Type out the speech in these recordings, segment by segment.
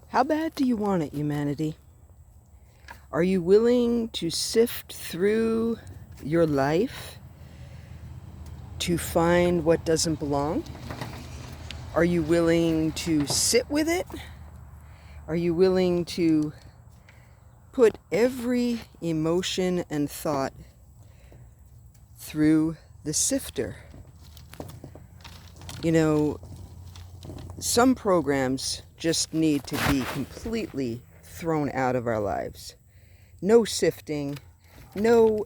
How bad do you want it, humanity? Are you willing to sift through your life to find what doesn't belong? Are you willing to sit with it? Are you willing to put every emotion and thought through the sifter? You know, some programs just need to be completely thrown out of our lives. No sifting, no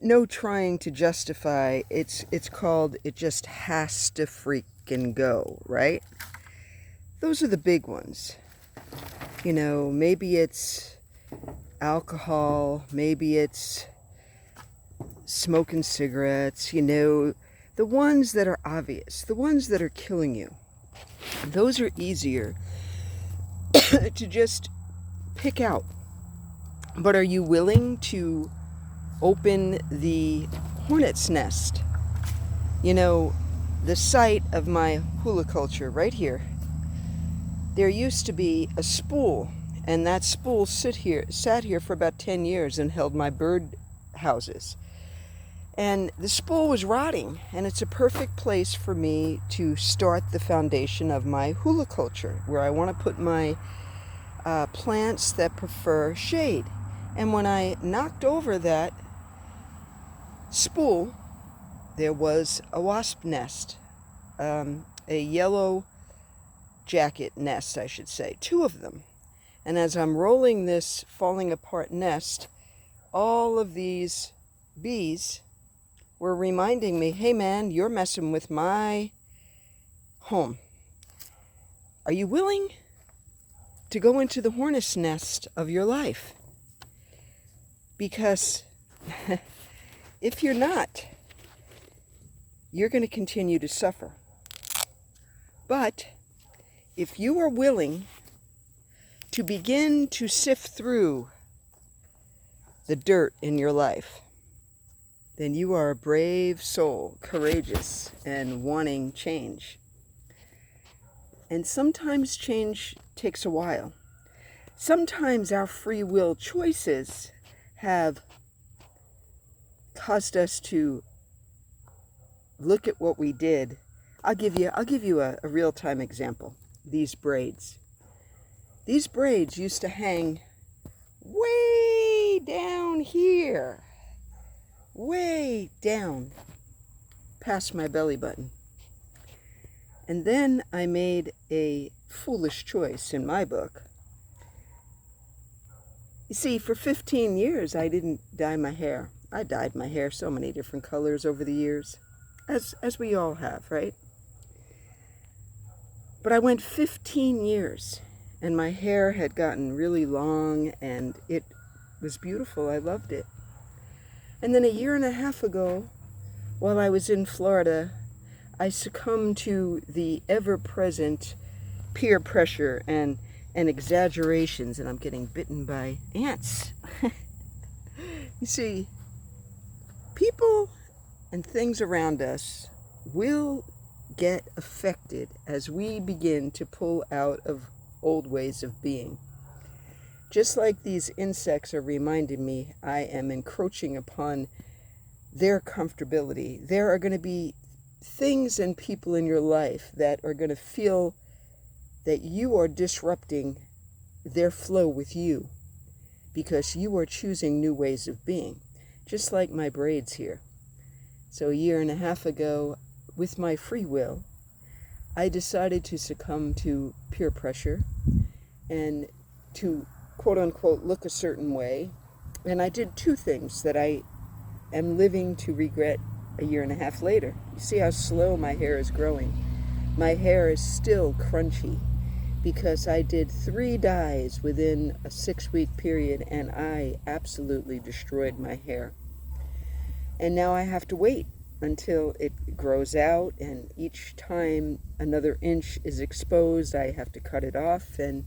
no trying to justify. It's called it just has to freaking go, right? Those are the big ones. You know, maybe it's alcohol, maybe it's smoking cigarettes, you know, the ones that are obvious, the ones that are killing you. Those are easier to just pick out. But are you willing to open the hornet's nest? You know, the site of my hula culture right here, there used to be a spool, and that spool sat here for about 10 years and held my bird houses. And the spool was rotting, and it's a perfect place for me to start the foundation of my hula culture, where I want to put my plants that prefer shade. And when I knocked over that spool, there was a wasp nest, a yellow jacket nest, I should say, 2 of them. And as I'm rolling this falling apart nest, all of these bees were reminding me, hey man, you're messing with my home. Are you willing to go into the hornet's nest of your life? Because if you're not, you're going to continue to suffer. But if you are willing to begin to sift through the dirt in your life, then you are a brave soul, courageous, and wanting change. And sometimes change takes a while. Sometimes our free will choices have caused us to look at what we did. I'll give you a real-time example. These braids. These braids used to hang way down here. Way down past my belly button. And then I made a foolish choice in my book. You see, for 15 years I didn't dye my hair. I dyed my hair so many different colors over the years, as we all have, right? But I went 15 years and my hair had gotten really long and it was beautiful. I loved it. And then a year and a half ago, while I was in Florida, I succumbed to the ever-present peer pressure and exaggerations, and I'm getting bitten by ants. You see, people and things around us will get affected as we begin to pull out of old ways of being. Just like these insects are reminding me I am encroaching upon their comfortability, there are going to be things and people in your life that are going to feel that you are disrupting their flow with you because you are choosing new ways of being, just like my braids here. So a year and a half ago, with my free will, I decided to succumb to peer pressure and to quote-unquote look a certain way. And I did 2 things that I am living to regret a year and a half later. You see how slow my hair is growing. My hair is still crunchy because I did 3 dyes within a 6-week period and I absolutely destroyed my hair. And now I have to wait until it grows out, and each time another inch is exposed, I have to cut it off, and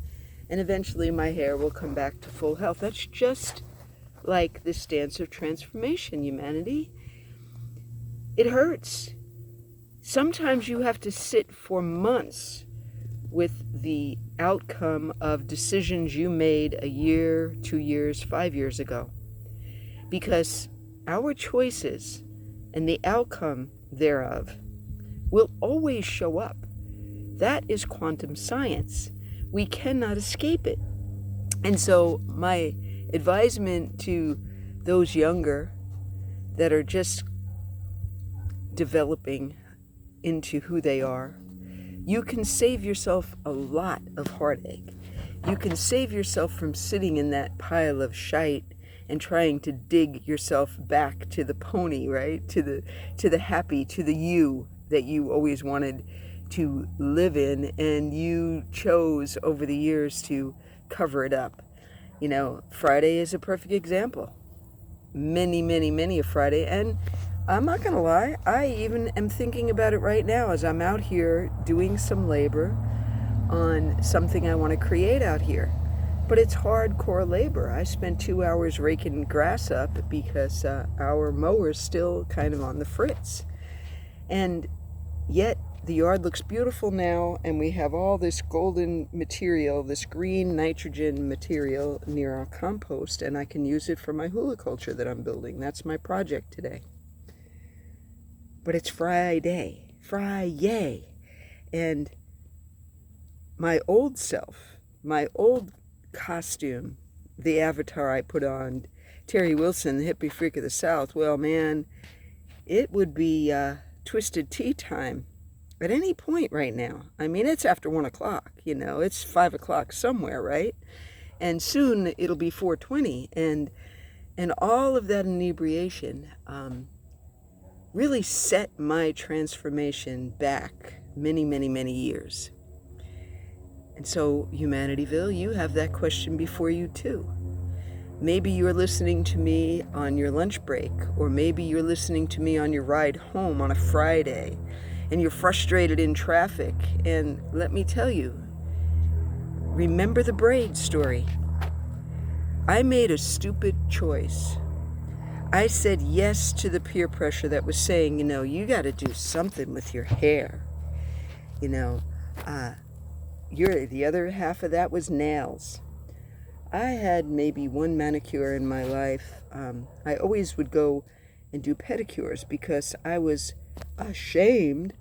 eventually my hair will come back to full health. That's just like this dance of transformation, humanity. It hurts. Sometimes you have to sit for months with the outcome of decisions you made a year, 2 years, 5 years ago. Because our choices and the outcome thereof will always show up. That is quantum science. We cannot escape it. And so my advisement to those younger that are just developing into who they are, you can save yourself a lot of heartache. You can save yourself from sitting in that pile of shite and trying to dig yourself back to the pony, right? To the happy, to the you that you always wanted to live in, and you chose over the years to cover it up. You know, Friday is a perfect example. Many a Friday, and I'm not gonna lie, I even am thinking about it right now as I'm out here doing some labor on something I want to create out here. But it's hardcore labor. I spent 2 hours raking grass up because our mower's still kind of on the fritz. And yet the yard looks beautiful now, and we have all this golden material, this green nitrogen material near our compost, and I can use it for my hula culture that I'm building. That's my project today. But it's Friday. And my old self, my old costume, the avatar I put on, Terry Wilson, the hippie freak of the South, well, man, it would be twisted tea time at any point right now. I mean, it's after 1 o'clock, you know, it's 5 o'clock somewhere, right? And soon it'll be 4:20, and all of that inebriation really set my transformation back many years. And so, Humanityville, you have that question before you too. Maybe you're listening to me on your lunch break, or maybe you're listening to me on your ride home on a Friday, and you're frustrated in traffic. And let me tell you, remember the braid story. I made a stupid choice. I said yes to the peer pressure that was saying, you know, you got to do something with your hair. You know, the other half of that was nails. I had maybe one manicure in my life. I always would go and do pedicures because I was ashamed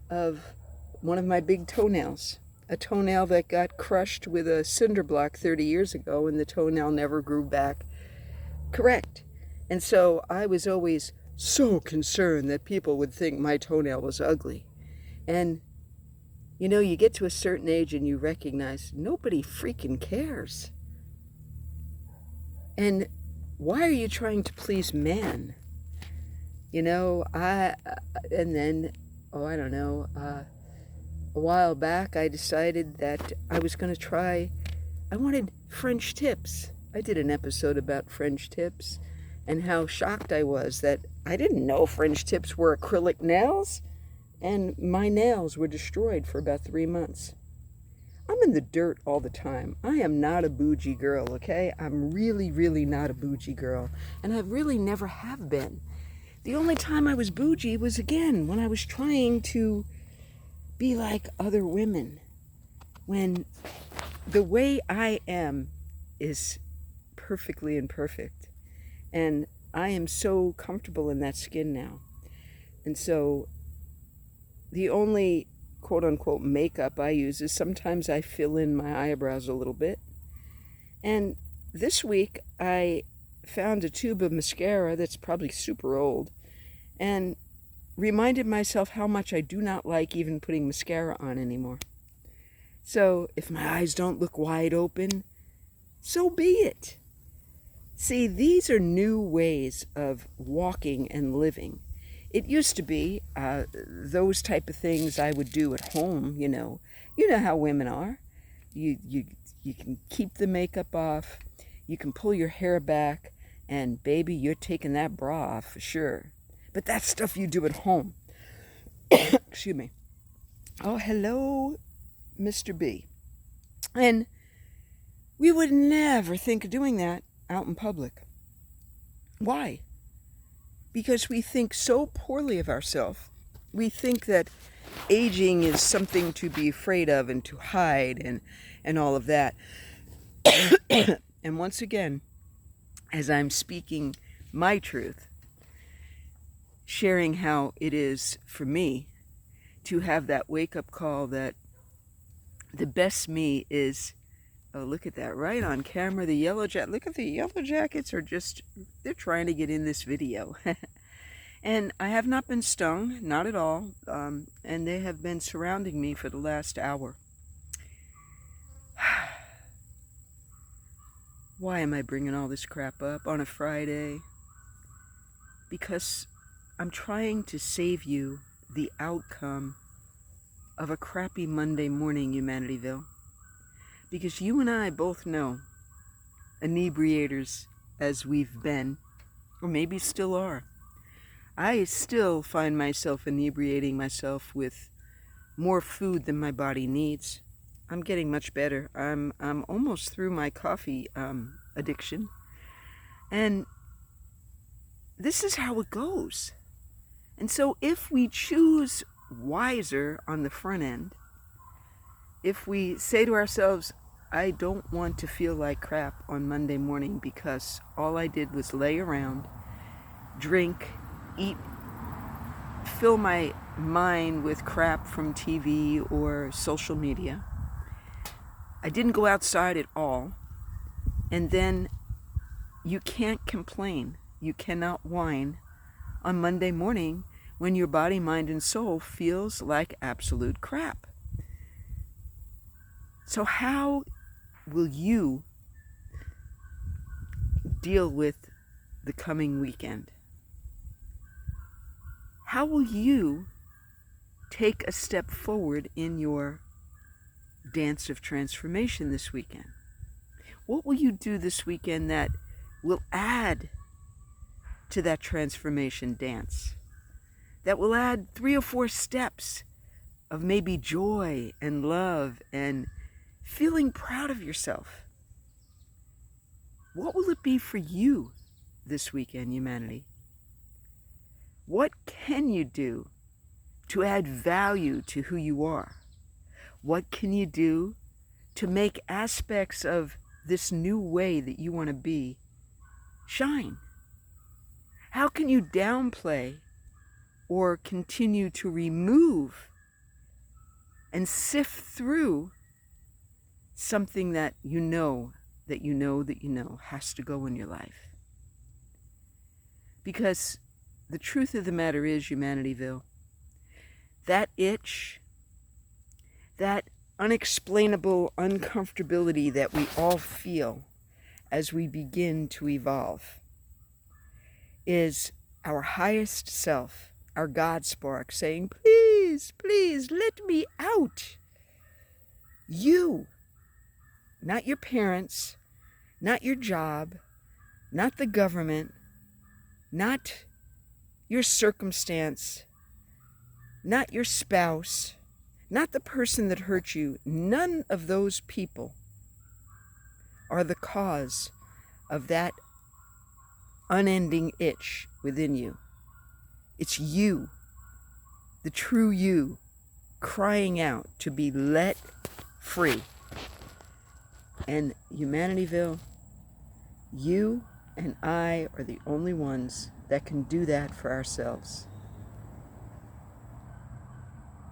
of one of my big toenails. A toenail that got crushed with a cinder block 30 years ago, and the toenail never grew back correct. And so I was always so concerned that people would think my toenail was ugly. And, you know, you get to a certain age and you recognize nobody freaking cares. And why are you trying to please man? You know, a while back I decided that I was going to try, I wanted French tips. I did an episode about French tips and how shocked I was that I didn't know French tips were acrylic nails, and my nails were destroyed for about 3 months. I'm in the dirt all the time. I am not a bougie girl, okay? I'm really not a bougie girl, and I really never have been. The only time I was bougie was, again, when I was trying to be like other women, when the way I am is perfectly imperfect. And I am so comfortable in that skin now. And so the only quote unquote makeup I use is sometimes I fill in my eyebrows a little bit. And this week I found a tube of mascara that's probably super old, and reminded myself how much I do not like even putting mascara on anymore. So if my eyes don't look wide open, so be it. See, these are new ways of walking and living. It used to be those type of things I would do at home, you know. You know how women are. You can keep the makeup off, you can pull your hair back, and baby, you're taking that bra off for sure. But that's stuff you do at home. Excuse me. Oh, hello, Mr. B. And we would never think of doing that out in public. Why? Because we think so poorly of ourselves. We think that aging is something to be afraid of and to hide and all of that. And once again, as I'm speaking my truth, sharing how it is for me to have that wake-up call that the best me is, oh, look at that, right on camera, the yellow jacket. Look at the yellow jackets are just, they're trying to get in this video. And I have not been stung, not at all, and they have been surrounding me for the last hour. Why am I bringing all this crap up on a Friday? Because I'm trying to save you the outcome of a crappy Monday morning, Humanityville. Because you and I both know, inebriators as we've been, or maybe still are, I still find myself inebriating myself with more food than my body needs. I'm getting much better. I'm almost through my coffee addiction. And this is how it goes. And so if we choose wiser on the front end, if we say to ourselves, I don't want to feel like crap on Monday morning because all I did was lay around, drink, eat, fill my mind with crap from TV or social media. I didn't go outside at all. And then you can't complain. You cannot whine on Monday morning when your body, mind, and soul feels like absolute crap. So how will you deal with the coming weekend? How will you take a step forward in your dance of transformation this weekend? What will you do this weekend that will add to that transformation dance? That will add 3 or 4 steps of maybe joy and love and feeling proud of yourself. What will it be for you this weekend, humanity? What can you do to add value to who you are? What can you do to make aspects of this new way that you want to be shine? How can you downplay or continue to remove and sift through something that you know has to go in your life? Because the truth of the matter is, Humanityville, that itch, that unexplainable uncomfortability that we all feel as we begin to evolve, is our highest self, our God spark, saying, please, please, let me out. You, not your parents, not your job, not the government, not your circumstance, not your spouse, not the person that hurt you. None of those people are the cause of that unending itch within you. It's you, the true you, crying out to be let free. And Humanityville, you and I are the only ones that can do that for ourselves.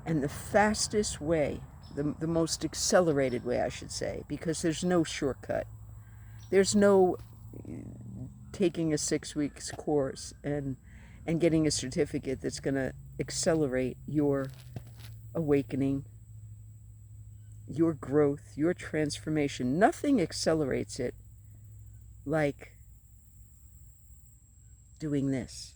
And the fastest way, the most accelerated way, I should say, because there's no shortcut. There's no taking a 6 weeks course and getting a certificate that's going to accelerate your awakening, your growth, your transformation. Nothing accelerates it like doing this.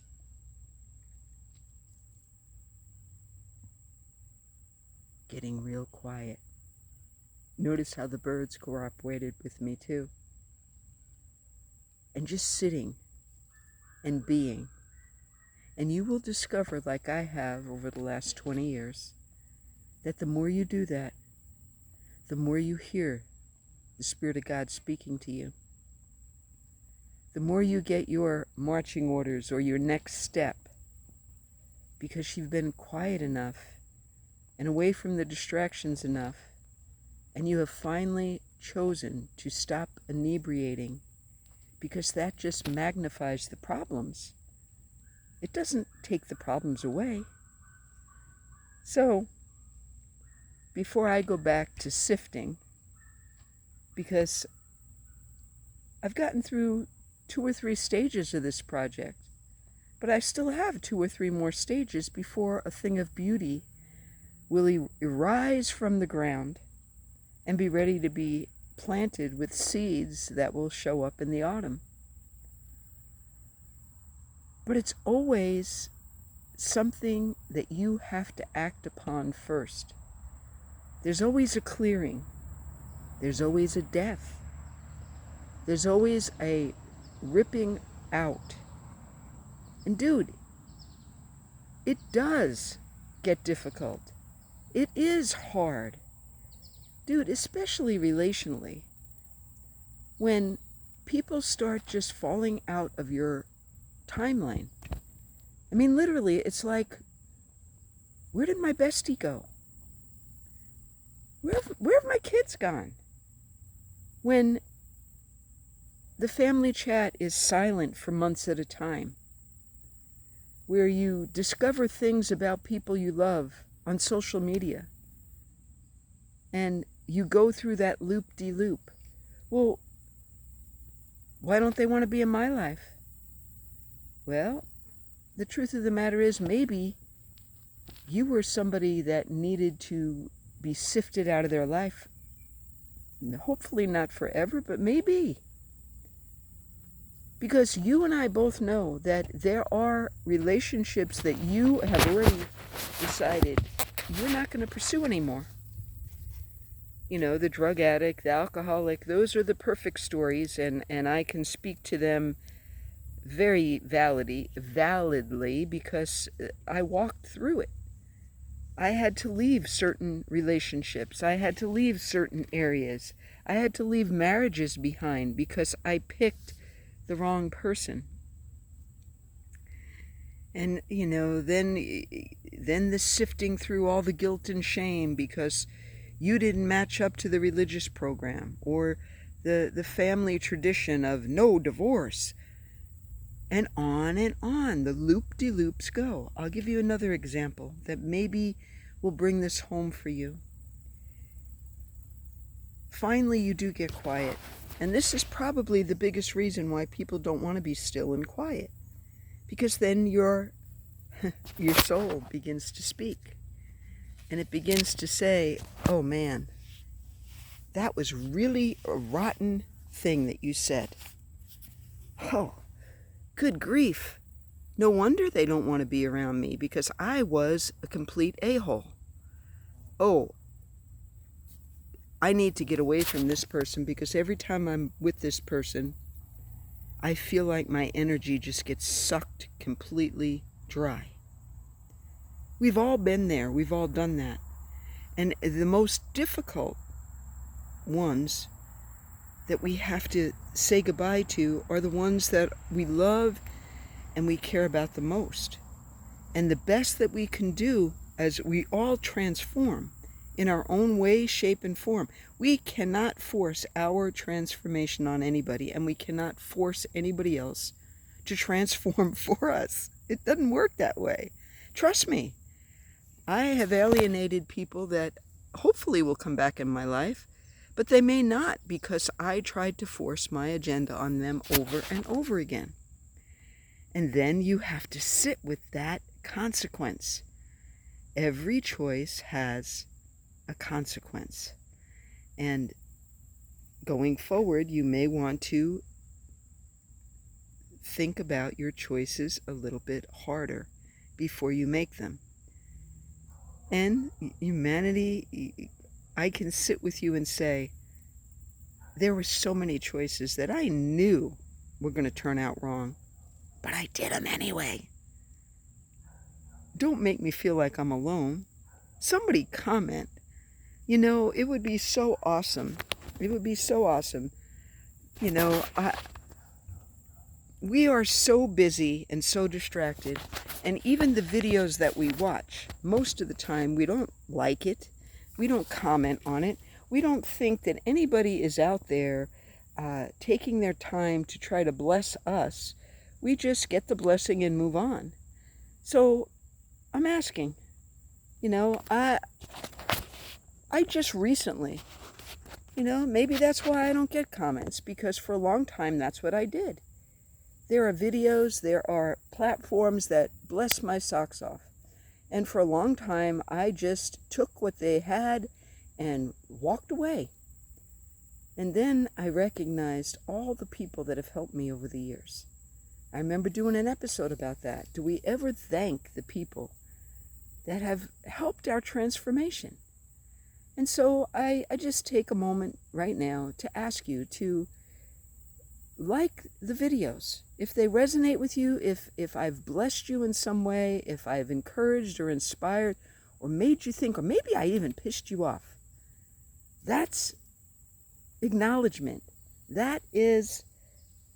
Getting real quiet. Notice how the birds cooperated with me too. And just sitting and being. And you will discover, like I have over the last 20 years, that the more you do that, the more you hear the Spirit of God speaking to you. The more you get your marching orders or your next step, because you've been quiet enough and away from the distractions enough, and you have finally chosen to stop inebriating, because that just magnifies the problems. It doesn't take the problems away. So, before I go back to sifting, because I've gotten through 2 or 3 stages of this project, but I still have 2 or 3 more stages before a thing of beauty will arise from the ground and be ready to be planted with seeds that will show up in the autumn. But it's always something that you have to act upon first. There's always a clearing. There's always a death. There's always a ripping out. And dude, it does get difficult. It is hard. Dude, especially relationally. When people start just falling out of your timeline. I mean, literally, it's like, where did my bestie go? Where have my kids gone? When the family chat is silent for months at a time, where you discover things about people you love on social media, and you go through that loop-de-loop. Well, why don't they want to be in my life? Well, the truth of the matter is, maybe you were somebody that needed to be sifted out of their life. Hopefully not forever, but maybe. Because you and I both know that there are relationships that you have already decided you're not going to pursue anymore. You know, the drug addict, the alcoholic, those are the perfect stories, and I can speak to them very validly because I walked through it. I had to leave certain relationships. I had to leave certain areas. I had to leave marriages behind because I picked the wrong person. And, you know, then the sifting through all the guilt and shame because you didn't match up to the religious program, or the family tradition of no divorce, and on the loop-de-loops go. I'll give you another example that maybe will bring this home for you. Finally, you do get quiet. And this is probably the biggest reason why people don't want to be still and quiet. Because then your soul begins to speak. And it begins to say, oh man, that was really a rotten thing that you said. Oh, good grief. No wonder they don't want to be around me, because I was a complete a-hole. Oh, I need to get away from this person, because every time I'm with this person, I feel like my energy just gets sucked completely dry. We've all been there. We've all done that. And the most difficult ones that we have to say goodbye to are the ones that we love and we care about the most. And the best that we can do as we all transform in our own way, shape, and form. We cannot force our transformation on anybody, and we cannot force anybody else to transform for us. It doesn't work that way. Trust me. I have alienated people that hopefully will come back in my life, but they may not, because I tried to force my agenda on them over and over again. And then you have to sit with that consequence. Every choice has a consequence. And going forward, you may want to think about your choices a little bit harder before you make them. And humanity, I can sit with you and say, there were so many choices that I knew were going to turn out wrong, but I did them anyway. Don't make me feel like I'm alone. Somebody comment. You know, it would be so awesome. It would be so awesome. You know, we are so busy and so distracted And even the videos that we watch, most of the time we don't like it. We don't comment on it. We don't think that anybody is out there taking their time to try to bless us. We just get the blessing and move on. So I'm asking, I just recently, maybe that's why I don't get comments, because for a long time that's what I did. There are videos, there are platforms that bless my socks off. And for a long time, I just took what they had and walked away. And then I recognized all the people that have helped me over the years. I remember doing an episode about that. Do we ever thank the people that have helped our transformation? And so I just take a moment right now to ask you to like the videos. If they resonate with you, if I've blessed you in some way, if I've encouraged or inspired or made you think, or maybe I even pissed you off, that's acknowledgement. That is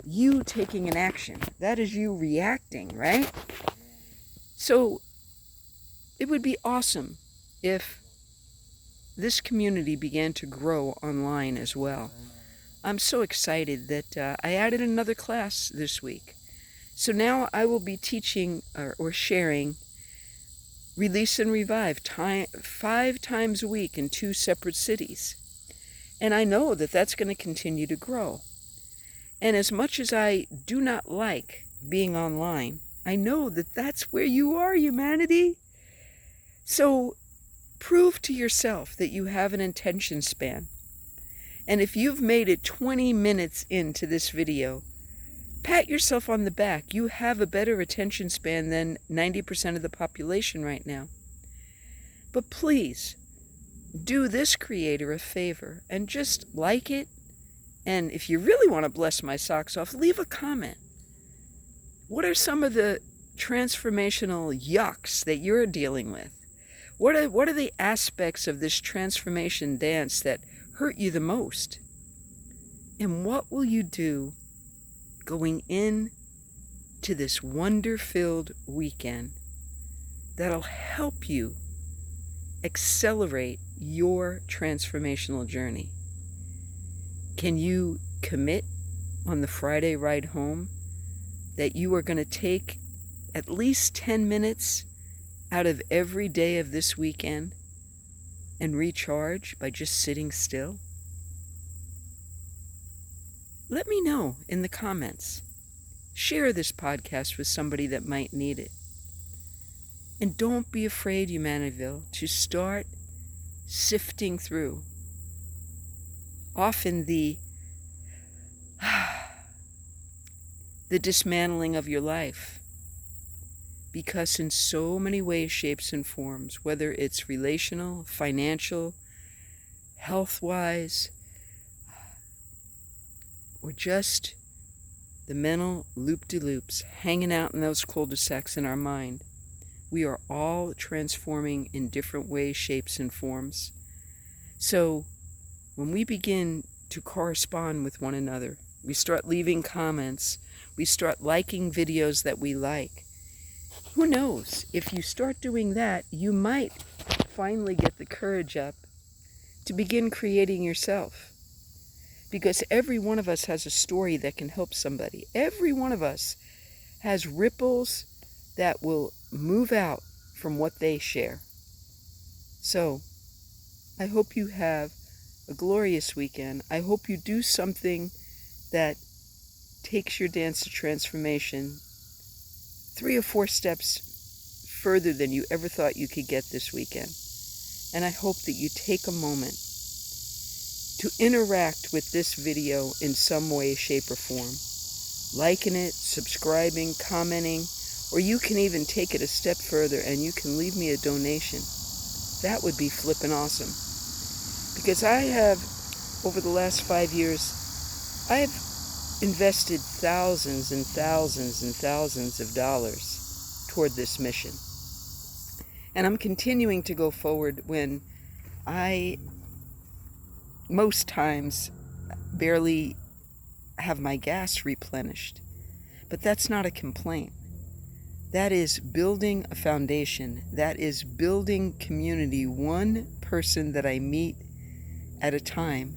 you taking an action. That is you reacting, right? So it would be awesome if this community began to grow online as well. I'm so excited that I added another class this week. So now I will be teaching or sharing Release and Revive 5 times a week in 2 separate cities. And I know that that's going to continue to grow. And as much as I do not like being online, I know that that's where you are, humanity. So prove to yourself that you have an attention span. And if you've made it 20 minutes into this video, pat yourself on the back. You have a better attention span than 90% of the population right now. But please, do this creator a favor and just like it. And if you really want to bless my socks off, leave a comment. What are some of the transformational yucks that you're dealing with? What are the aspects of this transformation dance that hurt you the most? And what will you do going in to this wonder-filled weekend that'll help you accelerate your transformational journey? Can you commit on the Friday ride home that you are going to take at least 10 minutes out of every day of this weekend and recharge by just sitting still? Let me know in the comments. Share this podcast with somebody that might need it. And don't be afraid, Humanityville, to start sifting through. Often the dismantling of your life. Because in so many ways, shapes, and forms, whether it's relational, financial, health-wise, or just the mental loop-de-loops hanging out in those cul-de-sacs in our mind, we are all transforming in different ways, shapes, and forms. So when we begin to correspond with one another, we start leaving comments, we start liking videos that we like. Who knows? If you start doing that, you might finally get the courage up to begin creating yourself. Because every one of us has a story that can help somebody. Every one of us has ripples that will move out from what they share. So, I hope you have a glorious weekend. I hope you do something that takes your dance to transformation 3 or 4 steps further than you ever thought you could get this weekend. And I hope that you take a moment to interact with this video in some way, shape, or form. Liking it, subscribing, commenting, or you can even take it a step further and you can leave me a donation. That would be flippin' awesome. Because I have, over the last 5 years, I've invested thousands and thousands and thousands of dollars toward this mission. And I'm continuing to go forward when I, most times, barely have my gas replenished. But that's not a complaint. That is building a foundation. That is building community, one person that I meet at a time.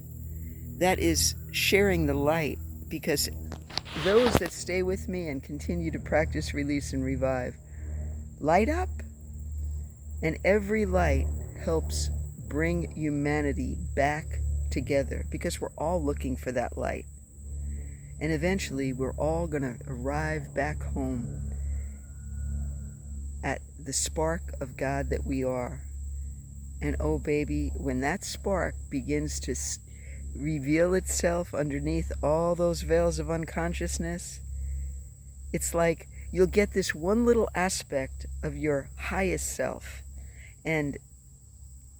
That is sharing the light, because those that stay with me and continue to practice, release, and revive light up, and every light helps bring humanity back together, because we're all looking for that light. And eventually we're all going to arrive back home at the spark of God that we are. And oh baby, when that spark begins to reveal itself underneath all those veils of unconsciousness, it's like you'll get this one little aspect of your highest self, and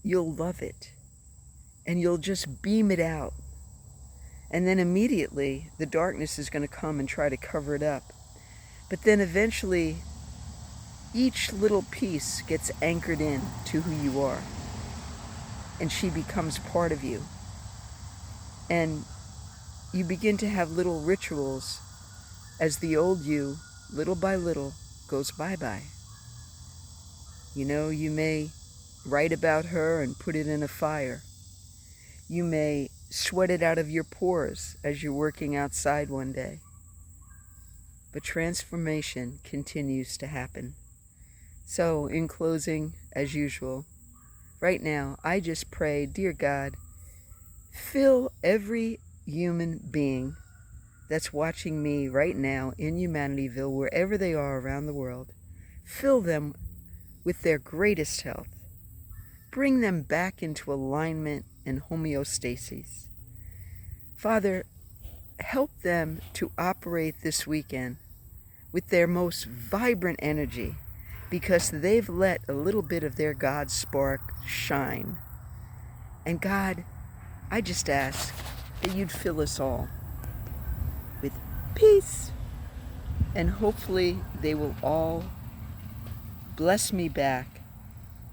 you'll love it, and you'll just beam it out. And then immediately the darkness is going to come and try to cover it up. But then eventually each little piece gets anchored in to who you are, and she becomes part of you. And you begin to have little rituals as the old you, little by little, goes bye-bye. You know, you may write about her and put it in a fire. You may sweat it out of your pores as you're working outside one day. But transformation continues to happen. So, in closing, as usual, right now, I just pray, dear God, fill every human being that's watching me right now in Humanityville, wherever they are around the world. Fill them with their greatest health. Bring them back into alignment and homeostasis. Father, help them to operate this weekend with their most vibrant energy, because they've let a little bit of their God spark shine. And God, I just ask that you'd fill us all with peace, and hopefully they will all bless me back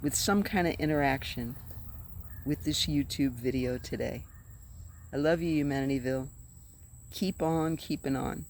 with some kind of interaction with this YouTube video today. I love you, Humanityville. Keep on keeping on.